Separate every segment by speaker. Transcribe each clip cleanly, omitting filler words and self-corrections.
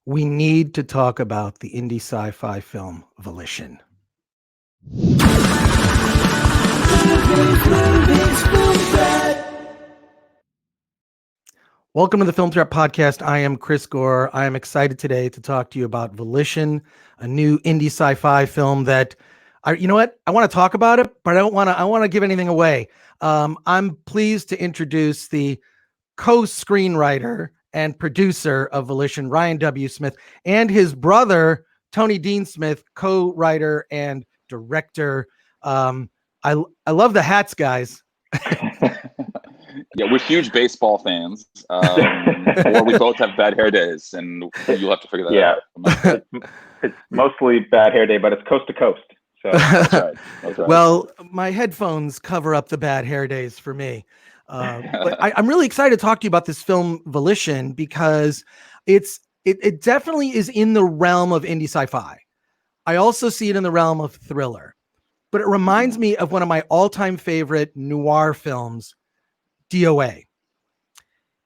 Speaker 1: we need to talk about the indie sci-fi film Volition. Welcome to the Film Threat Podcast. I am Chris Gore. I am excited today to talk to you about Volition, a new indie sci-fi film that I want to talk about it, but I want to give anything away. I'm pleased to introduce the co-screenwriter and producer of Volition, Ryan W. Smith, and his brother, Tony Dean Smith, co-writer and director. I love the hats, guys.
Speaker 2: Yeah, we're huge baseball fans, or we both have bad hair days, and you'll have to figure that out.
Speaker 3: It's mostly bad hair day, but it's coast to coast. So
Speaker 2: that's right.
Speaker 1: Well, my headphones cover up the bad hair days for me. But I'm really excited to talk to you about this film Volition because it definitely is in the realm of indie sci-fi. I also see it in the realm of thriller, but it reminds me of one of my all-time favorite noir films, DOA.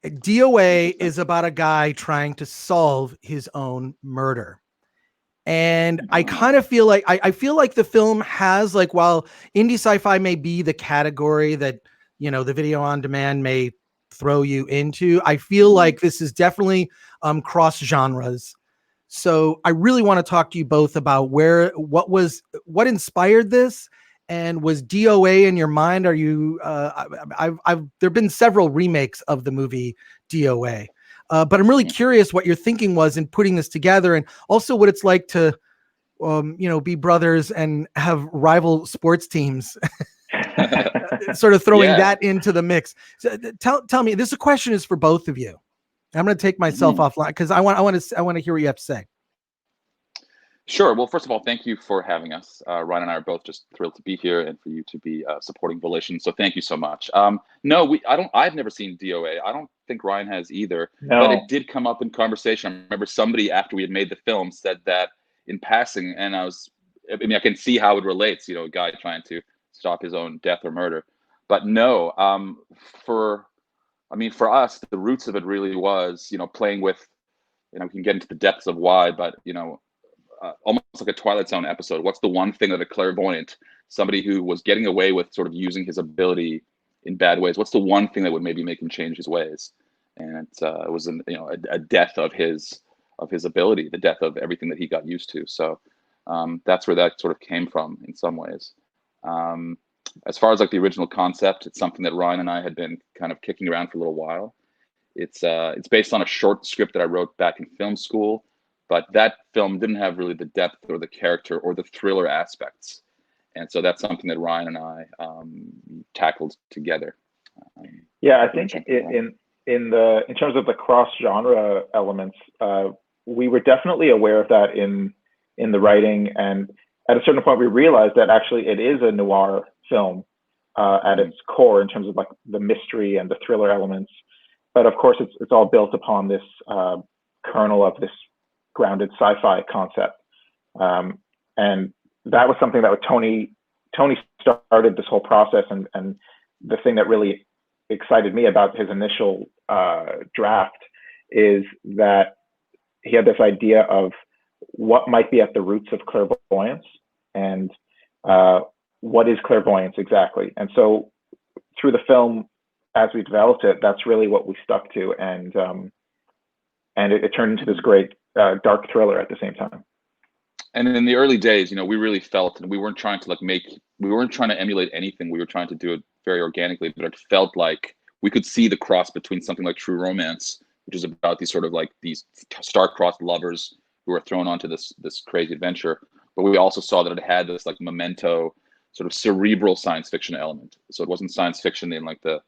Speaker 1: DOA is about a guy trying to solve his own murder. And I kind of feel like I feel like the film has, like, while indie sci-fi may be the category that, you know, the video on demand may throw you into, I feel like this is definitely cross genres. So I really want to talk to you both about what inspired this, and was DOA in your mind? Are you there've been several remakes of the movie DOA. But I'm really curious what your thinking was in putting this together, and also what it's like to, be brothers and have rival sports teams, sort of throwing that into the mix. So tell me, this question is for both of you. I'm going to take myself offline because I want to hear what you have to say.
Speaker 2: Sure. Well, first of all, thank you for having us. Ryan and I are both just thrilled to be here and for you to be supporting Volition. So thank you so much. I've never seen DOA. I don't think Ryan has either, but it did come up in conversation. I remember somebody after we had made the film said that in passing, and I can see how it relates, a guy trying to stop his own death or murder, but no, for us, the roots of it really was, playing with, we can get into the depths of why, but, almost like a Twilight Zone episode. What's the one thing that a clairvoyant, somebody who was getting away with sort of using his ability in bad ways, what's the one thing that would maybe make him change his ways? And it was a death of his ability, the death of everything that he got used to. So that's where that sort of came from in some ways. As far as like the original concept, it's something that Ryan and I had been kind of kicking around for a little while. It's based on a short script that I wrote back in film school. But that film didn't have really the depth or the character or the thriller aspects. And so that's something that Ryan and I tackled together.
Speaker 3: I think in terms of the cross-genre elements, we were definitely aware of that in the writing. And at a certain point, we realized that actually it is a noir film at its core in terms of like the mystery and the thriller elements. But of course, it's all built upon this kernel of this grounded sci-fi concept, and that was something that Tony started this whole process, and the thing that really excited me about his initial draft is that he had this idea of what might be at the roots of clairvoyance, and what is clairvoyance exactly. And so through the film, as we developed it, that's really what we stuck to, and it turned into this great dark thriller at the same time.
Speaker 2: And in the early days, we really felt, and we weren't trying to emulate anything. We were trying to do it very organically, but it felt like we could see the cross between something like True Romance, which is about these sort of like these star-crossed lovers who are thrown onto this crazy adventure. But we also saw that it had this like Memento sort of cerebral science fiction element. So it wasn't science fiction in like the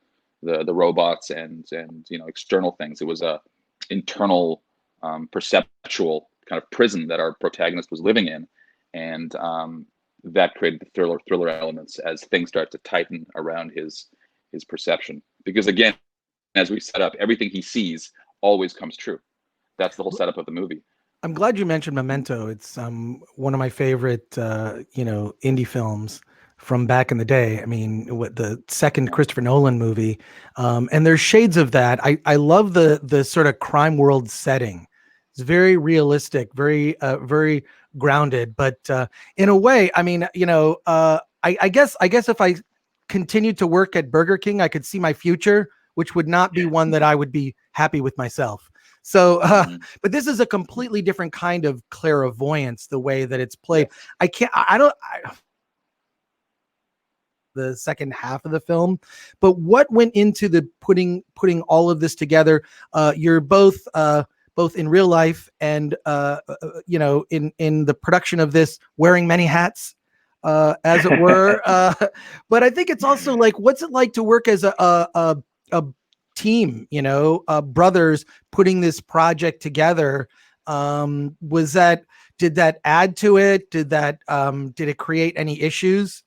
Speaker 2: robots and external things. It was a internal perceptual kind of prison that our protagonist was living in, and that created the thriller elements as things start to tighten around his perception. Because again, as we set up, everything he sees always comes true. That's the whole setup of the movie.
Speaker 1: I'm glad you mentioned Memento. It's one of my favorite indie films from back in the day. I mean, what the second Christopher Nolan movie, and there's shades of that. I love the sort of crime world setting. It's very realistic, very grounded. But in a way, I mean, I guess if I continued to work at Burger King, I could see my future, which would not be one that I would be happy with myself. So, but this is a completely different kind of clairvoyance, the way that it's played.
Speaker 2: Yes.
Speaker 1: I don't, the second half of the film, but what went into the putting all of this together? You're both in real life and in the production of this, wearing many hats, as it were. But I think it's also like, what's it like to work as a team? Brothers putting this project together. Did that add to it? Did it create any issues?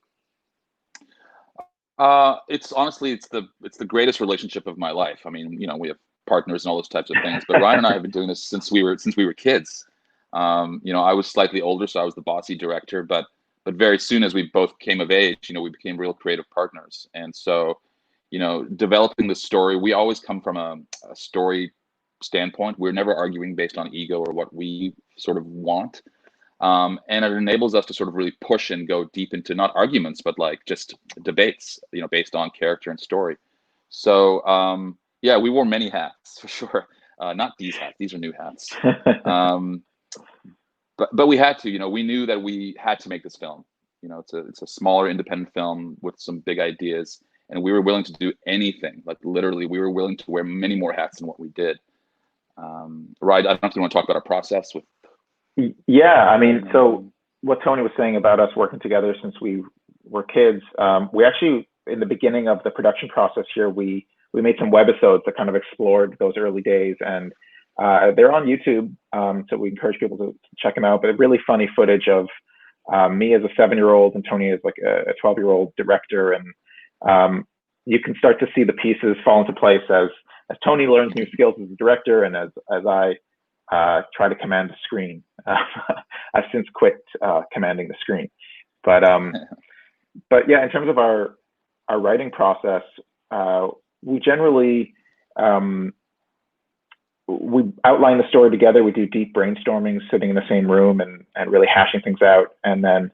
Speaker 2: It's honestly, it's the greatest relationship of my life. I mean, we have partners and all those types of things, but Ryan and I have been doing this since we were kids. I was slightly older, so I was the bossy director, but very soon as we both came of age, we became real creative partners. And so, developing the story, we always come from a story standpoint. We're never arguing based on ego or what we sort of want. And it enables us to sort of really push and go deep into not arguments, but like just debates, based on character and story. So, yeah, we wore many hats for sure. Not these hats; these are new hats. But we had to. We knew that we had to make this film. It's a smaller independent film with some big ideas, and we were willing to do anything. Like literally, we were willing to wear many more hats than what we did. Right? I don't know if you want to talk about our process with.
Speaker 3: Yeah, I mean, so what Tony was saying about us working together since we were kids, we actually, in the beginning of the production process here, we made some webisodes that kind of explored those early days, and they're on YouTube, so we encourage people to check them out. But really funny footage of me as a 7-year-old and Tony as like a 12-year-old director, and you can start to see the pieces fall into place as Tony learns new skills as a director, and as I try to command the screen. I've since quit commanding the screen, but yeah, in terms of our writing process, we generally we outline the story together. We do deep brainstorming, sitting in the same room and really hashing things out, and then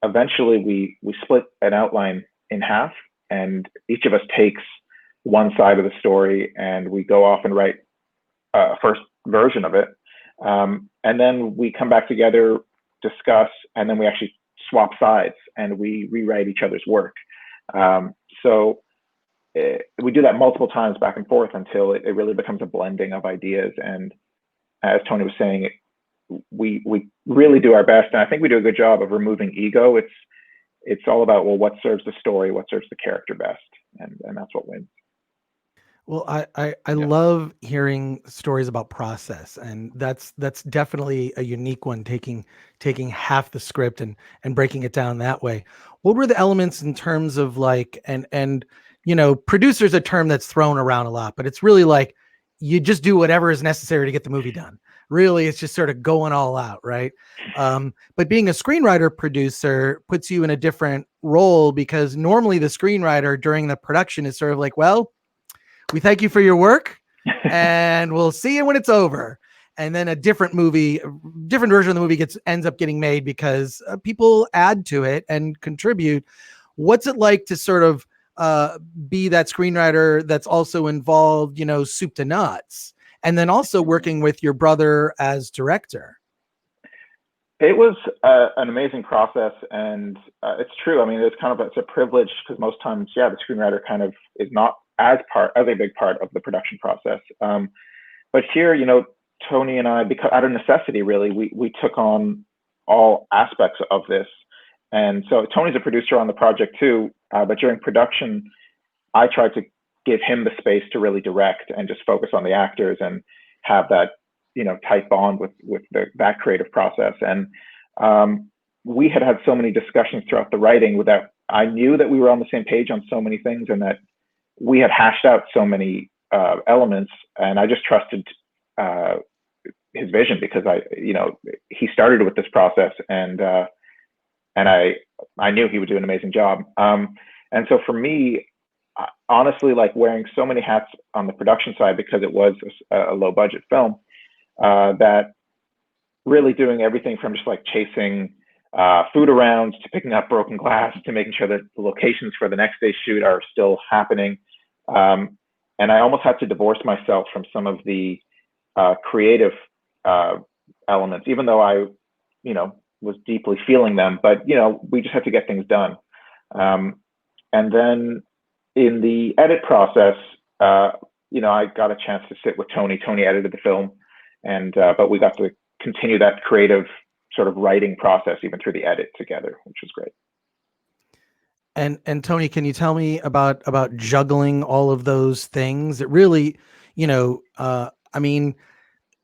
Speaker 3: eventually we split an outline in half, and each of us takes one side of the story, and we go off and write a first version of it, and then we come back together, discuss, and then we actually swap sides and we rewrite each other's work. So we do that multiple times back and forth until it really becomes a blending of ideas. And as Tony was saying, we really do our best, and I think we do a good job of removing ego. It's all about, well, what serves the story, what serves the character best, and that's what wins.
Speaker 1: Well, I love hearing stories about process, and that's definitely a unique one, taking half the script and breaking it down that way. What were the elements in terms of like, and producer's a term that's thrown around a lot, but it's really like you just do whatever is necessary to get the movie done. Really, it's just sort of going all out, right? But being a screenwriter producer puts you in a different role, because normally the screenwriter during the production is sort of like, well, we thank you for your work and we'll see you when it's over. And then a different version of the movie ends up getting made because people add to it and contribute. What's it like to sort of be that screenwriter that's also involved, soup to nuts, and then also working with your brother as director?
Speaker 3: It was an amazing process, and it's true. I mean, it's a privilege, because most times, the screenwriter kind of is not as a big part of the production process. But here, Tony and I, because out of necessity, really, we took on all aspects of this. And so Tony's a producer on the project too, but during production, I tried to give him the space to really direct and just focus on the actors and have that, tight bond with that creative process. And we had so many discussions throughout the writing I knew that we were on the same page on so many things, and that we had hashed out so many elements, and I just trusted his vision, because he started with this process, and I knew he would do an amazing job. And so for me, honestly, like wearing so many hats on the production side, because it was a low budget film, that really doing everything from just like chasing food around to picking up broken glass to making sure that the locations for the next day's shoot are still happening. And I almost had to divorce myself from some of the creative elements, even though I, was deeply feeling them. But we just had to get things done. And then in the edit process, I got a chance to sit with Tony. Tony edited the film, and but we got to continue that creative sort of writing process even through the edit together, which was great.
Speaker 1: And Tony, can you tell me about juggling all of those things? It really, I mean,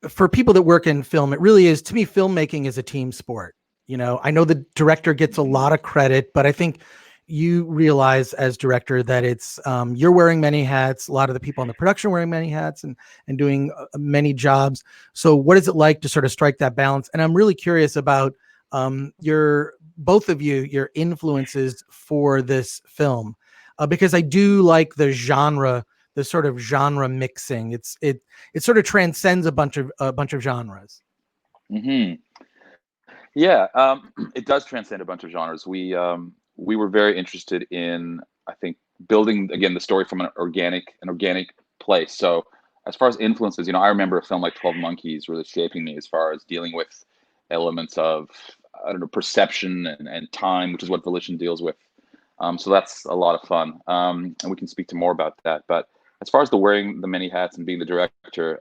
Speaker 1: for people that work in film, it really is, to me, filmmaking is a team sport. I know the director gets a lot of credit, but I think you realize as director that it's you're wearing many hats. A lot of the people on the production are wearing many hats and doing many jobs. So what is it like to sort of strike that balance? And I'm really curious about both of you, your influences for this film, because I do like the genre, the sort of genre mixing. It sort of transcends a bunch of genres.
Speaker 2: Mm-hmm. Yeah, it does transcend a bunch of genres. We were very interested in, I think, building again the story from an organic place. So as far as influences, I remember a film like 12 Monkeys really shaping me as far as dealing with elements of, I don't know, perception and time, which is what Volition deals with. So that's a lot of fun, and we can speak to more about that. But as far as the wearing the many hats and being the director,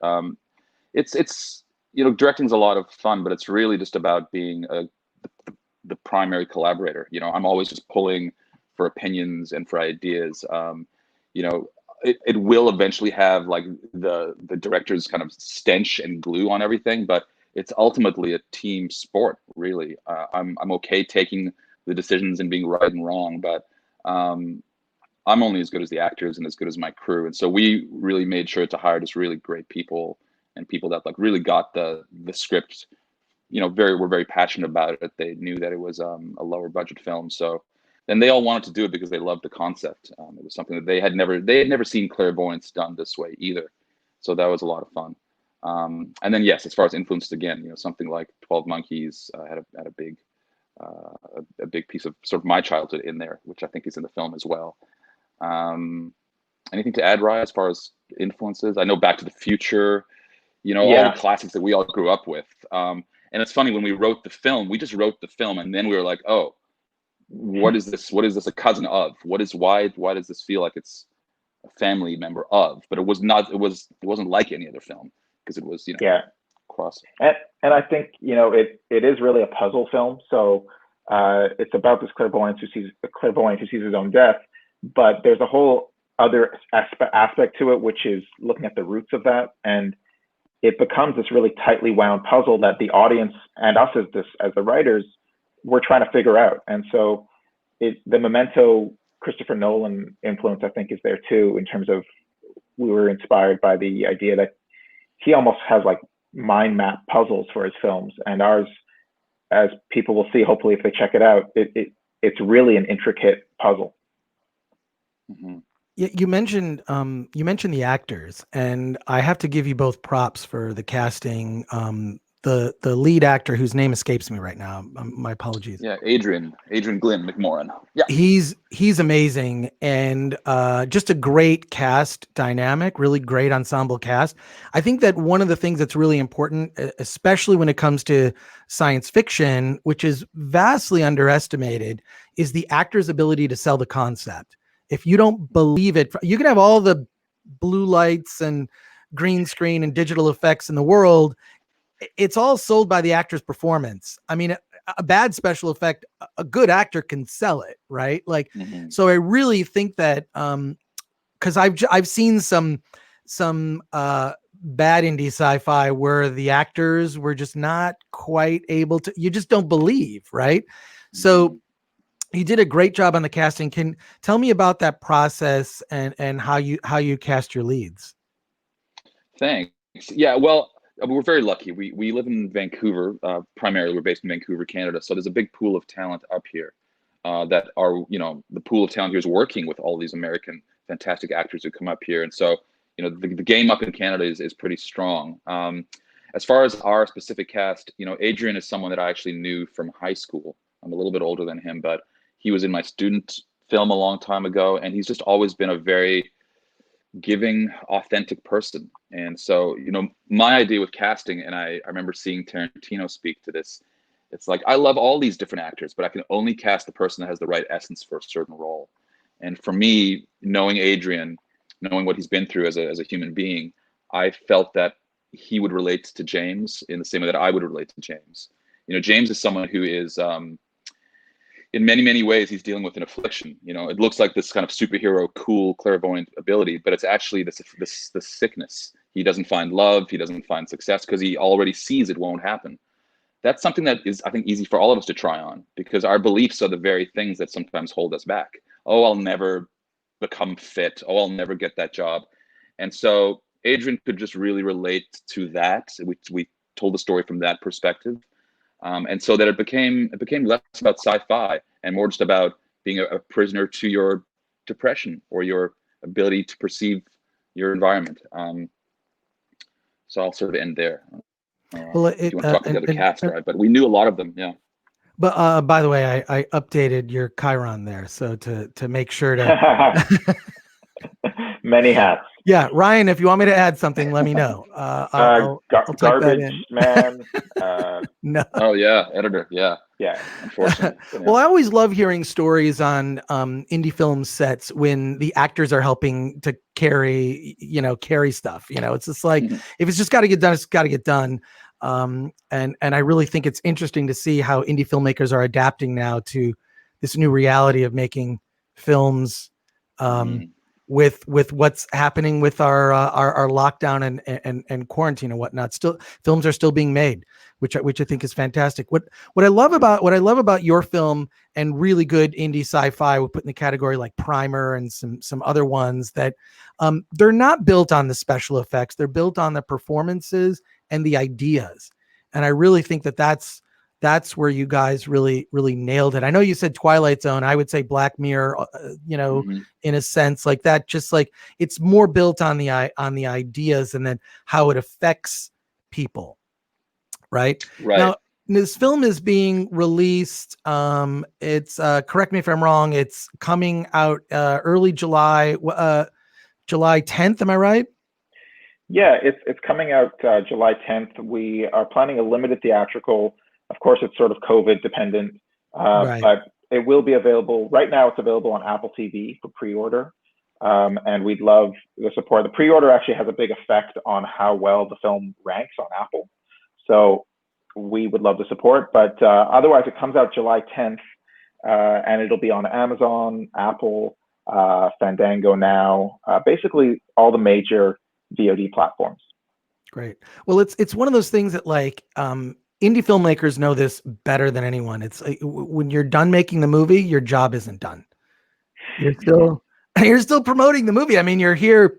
Speaker 2: it's directing is a lot of fun, but it's really just about being the primary collaborator. I'm always just pulling for opinions and for ideas. It will eventually have like the director's kind of stench and glue on everything, but it's ultimately a team sport, really. I'm okay taking the decisions and being right and wrong, but I'm only as good as the actors and as good as my crew. And so we really made sure to hire just really great people and people that like really got the script, were very passionate about it. They knew that it was a lower budget film. So then they all wanted to do it because they loved the concept. It was something that they had never seen clairvoyance done this way either. So that was a lot of fun. And then, yes, as far as influences, again, something like 12 Monkeys had a big piece of sort of my childhood in there, which I think is in the film as well. Anything to add, Ryan, as far as influences? I know Back to the Future, all the classics that we all grew up with. And it's funny, when we wrote the film, we just wrote the film, and then we were like, oh, what is this? What is this a cousin of? Why does this feel like it's a family member of? But it was not. It wasn't like any other film because it was, cross.
Speaker 3: And I think it is really a puzzle film. So it's about this clairvoyant who sees his own death, but there's a whole other aspect to it, which is looking at the roots of that, and it becomes this really tightly wound puzzle that the audience and us as the writers, we're trying to figure out. And so the Memento Christopher Nolan influence, I think, is there too, in terms of, we were inspired by the idea that he almost has like mind map puzzles for his films, and ours, as people will see, hopefully, if they check it out, it's really an intricate puzzle.
Speaker 2: Mm-hmm.
Speaker 1: You mentioned the actors, and I have to give you both props for the casting. The lead actor, whose name escapes me right now, my apologies.
Speaker 2: Yeah, Adrian Glynn McMorran. Yeah,
Speaker 1: he's amazing, and just a great cast dynamic, really great ensemble cast. I think that one of the things that's really important, especially when it comes to science fiction, which is vastly underestimated, is the actor's ability to sell the concept. If you don't believe it, you can have all the blue lights and green screen and digital effects in the world. It's all sold by the actor's performance. I mean, a bad special effect, a good actor can sell it, right? Like, So I really think that because I've seen some bad indie sci-fi where the actors were just not quite able to. You just don't believe, right? So you did a great job on the casting. Can tell me about that process and how you cast your leads.
Speaker 2: Thanks. Yeah, well, we're very lucky. We live in Vancouver. Primarily, we're based in Vancouver, Canada. So there's a big pool of talent up here that are, the pool of talent here is working with all these American fantastic actors who come up here. And so, the game up in Canada is pretty strong. As far as our specific cast, you know, Adrian is someone that I actually knew from high school. I'm a little bit older than him, but he was in my student film a long time ago, and he's just always been a very giving, authentic person. And so, you know, my idea with casting, and I remember seeing Tarantino speak to this, it's like, I love all these different actors, but I can only cast the person that has the right essence for a certain role. And for me, knowing Adrian, knowing what he's been through as a human being, I felt that he would relate to James in the same way that I would relate to James. You know, James is someone who is, in many, many ways, he's dealing with an affliction. You know, it looks like this kind of superhero, cool, clairvoyant ability, but it's actually this sickness. He doesn't find love. He doesn't find success because he already sees it won't happen. That's something that is, I think, easy for all of us to try on, because our beliefs are the very things that sometimes hold us back. Oh, I'll never become fit. Oh, I'll never get that job. And so Adrian could just really relate to that. We told the story from that perspective. And so that it became less about sci-fi and more just about being a prisoner to your depression or your ability to perceive your environment. So I'll sort of end there.
Speaker 1: Well,
Speaker 2: If you want to talk to the other cast, right? But we knew a lot of them, yeah.
Speaker 1: But by the way, I updated your Chiron there, so to make sure to
Speaker 3: many hats.
Speaker 1: Yeah, Ryan, if you want me to add something, let me know. I'll type that in.
Speaker 3: Man.
Speaker 1: No.
Speaker 2: Oh yeah, editor. Yeah.
Speaker 3: Yeah.
Speaker 2: Unfortunately.
Speaker 1: Well, I always love hearing stories on indie film sets when the actors are helping to carry stuff. You know, it's just like if it's just got to get done, it's got to get done. And I really think it's interesting to see how indie filmmakers are adapting now to this new reality of making films. With what's happening with our lockdown and quarantine and whatnot, still films are still being made, which I think is fantastic. What I love about your film and really good indie sci-fi, we put in the category like Primer and some other ones that they're not built on the special effects, they're built on the performances and the ideas, and I really think that's where you guys really nailed it. I know you said Twilight Zone. I would say Black Mirror, in a sense like that, just like it's more built on the ideas and then how it affects people. Right. Now, this film is being released. It's correct me if I'm wrong. It's coming out early July, July 10th. Am I right?
Speaker 3: Yeah, it's coming out July 10th. We are planning a limited theatrical. Of course, it's sort of COVID dependent, but it will be available. Right now, it's available on Apple TV for pre-order, and we'd love the support. The pre-order actually has a big effect on how well the film ranks on Apple, so we would love the support. But otherwise, it comes out July 10th, and it'll be on Amazon, Apple, Fandango now, basically all the major VOD platforms.
Speaker 1: Great. Well, it's one of those things that like indie filmmakers know this better than anyone. It's when you're done making the movie, your job isn't done. You're still promoting the movie. I mean, you're here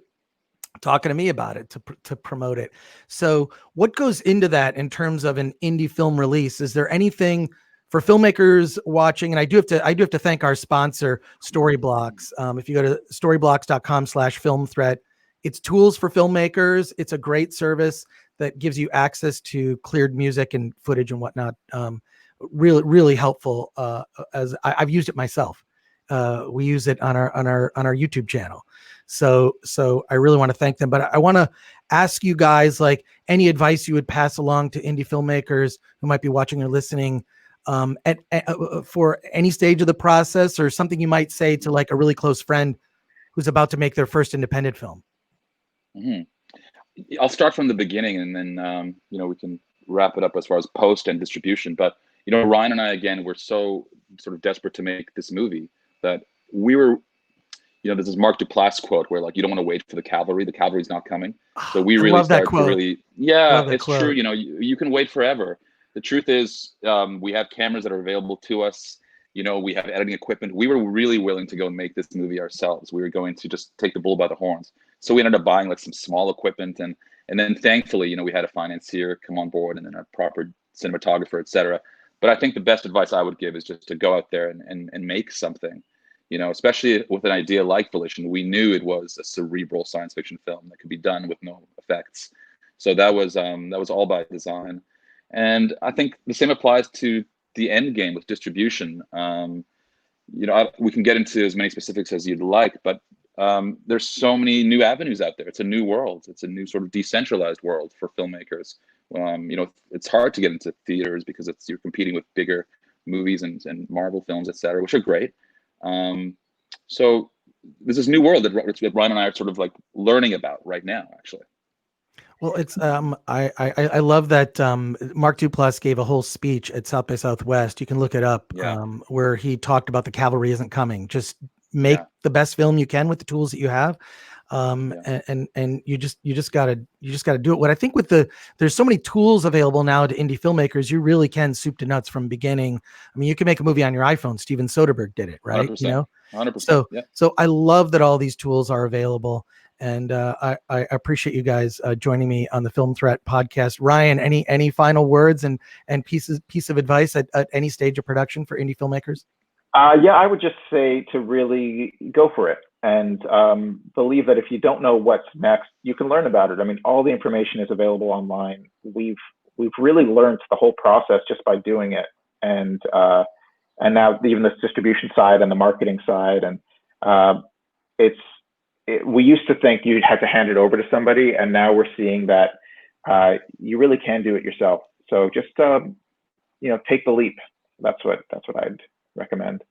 Speaker 1: talking to me about it to promote it. So what goes into that in terms of an indie film release? Is there anything for filmmakers watching? And I do have to thank our sponsor, Storyblocks. If you go to storyblocks.com/filmthreat, it's tools for filmmakers. It's a great service that gives you access to cleared music and footage and whatnot. Really helpful. As I've used it myself. We use it on our YouTube channel. So I really want to thank them. But I want to ask you guys, like, any advice you would pass along to indie filmmakers who might be watching or listening for any stage of the process, or something you might say to like a really close friend who's about to make their first independent film.
Speaker 2: I'll start from the beginning, and then we can wrap it up as far as post and distribution. But Ryan and I, again, were so sort of desperate to make this movie that we were, there's this Mark Duplass quote where like, you don't want to wait for the cavalry's not coming. So we really started to really, it's quote. True. You can wait forever. The truth is, we have cameras that are available to us. We have editing equipment. We were really willing to go and make this movie ourselves. We were going to just take the bull by the horns. So we ended up buying like some small equipment, and then thankfully, we had a financier come on board, and then a proper cinematographer, etc. But I think the best advice I would give is just to go out there and make something, especially with an idea like Volition. We knew it was a cerebral science fiction film that could be done with no effects. So that was all by design. And I think the same applies to the end game with distribution. We can get into as many specifics as you'd like, but there's so many new avenues out there. It's a new world. It's a new sort of decentralized world for filmmakers. It's hard to get into theaters because you're competing with bigger movies and Marvel films, et cetera, which are great. So there's this new world that Ryan and I are sort of like learning about right now, actually.
Speaker 1: Well, it's I love that Mark Duplass gave a whole speech at South by Southwest. You can look it up, where he talked about the cavalry isn't coming. Just make the best film you can with the tools that you have, and you just gotta do it. What I think there's so many tools available now to indie filmmakers. You really can soup to nuts from beginning. I mean, you can make a movie on your iPhone. Steven Soderbergh did it, right?
Speaker 2: 100%, 100%.
Speaker 1: So I love that all these tools are available. And I appreciate you guys joining me on the Film Threat podcast. Ryan, any final words and piece of advice at any stage of production for indie filmmakers?
Speaker 3: I would just say to really go for it and believe that if you don't know what's next, you can learn about it. I mean, all the information is available online. We've really learned the whole process just by doing it, and now even the distribution side and the marketing side, and we used to think you had to hand it over to somebody, and now we're seeing that you really can do it yourself. So just take the leap. That's what I'd recommend.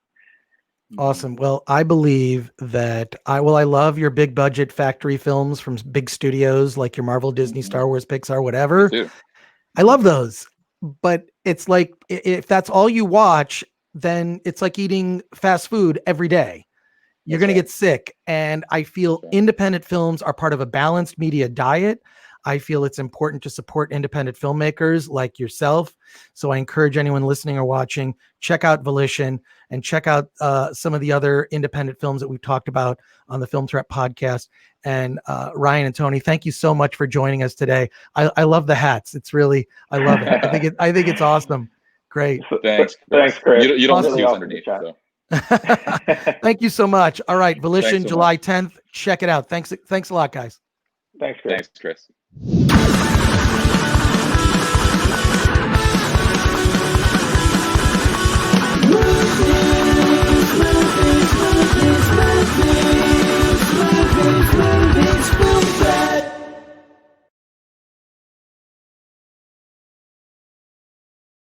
Speaker 1: Awesome. Well, I believe that I love your big budget factory films from big studios like your Marvel, Disney, Star Wars, Pixar, whatever. I love those. But it's like, if that's all you watch, then it's like eating fast food every day. You're going to get sick. And I feel independent films are part of a balanced media diet. I feel it's important to support independent filmmakers like yourself. So I encourage anyone listening or watching, check out Volition and check out some of the other independent films that we've talked about on the Film Threat podcast. And Ryan and Tony, thank you so much for joining us today. I love the hats. It's really, I love it. I think it's awesome. Great.
Speaker 2: Thanks, Chris. You don't see us underneath. So.
Speaker 1: Thank you so much. All right, Volition, July 10th. Check it out. Thanks a lot, guys.
Speaker 3: Thanks, Chris.
Speaker 2: Thanks, Chris.